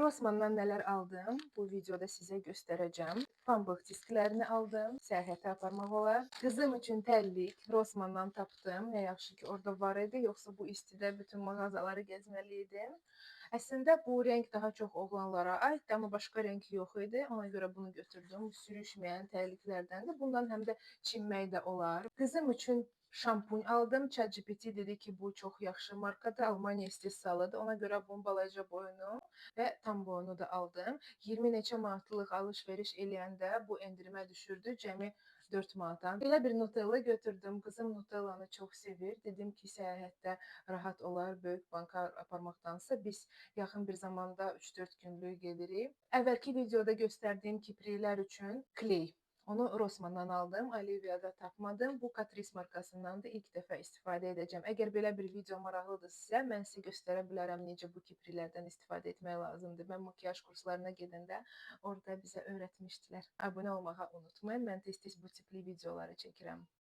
Rossmanndan nələr aldım? Bu videoda sizə göstərəcəm. Pambıq disklərini aldım, səyahətə aparmaq olar. Qızım üçün tərlik Rossmanndan tapdım. Nə yaxşı ki, orada var idi, yoxsa bu istidə bütün mağazaları gəzməli idim. Əslində bu rəng daha çox oğlanlara aiddir, amma başqa rəng yox idi. Ona görə bunu götürdüm. Sürüşməyən tərliklərdəndir. Bundan həm də çinmək də olar. Qızım üçün şampun aldım. ChatGPT dedi ki, bu çox yaxşı markadır, Almaniya istehsalıdır. Ona görə bunun balaca boyunu və tam boyunu da aldım. 20 neçə manatlıq alış-veriş eləyəndə bu endirimə düşürdü. Cəmi 4 manata. Belə bir Nutella götürdüm. Qızım Nutellanı çox sevir. Dedim ki, səyahətdə rahat olar, böyük banka aparmaqdansa biz yaxın bir zamanda 3-4 günlük gedirik. Əvvəlki videoda göstərdiyim kipriklər üçün kley. Onu Rossmanndan aldım, Olivia'da tapmadım. Bu Catrice markasından da ilk dəfə istifadə edəcəm. Əgər belə bir video maraqlıdır sizə, mən sizə göstərə bilərəm necə bu kipriklərdən istifadə etmək lazımdır. Mən makiyaj kurslarına gedəndə orada bizə öyrətmişdilər. Abunə olmağı unutmayın. Mən tez-tez bu tipli videoları çəkirəm.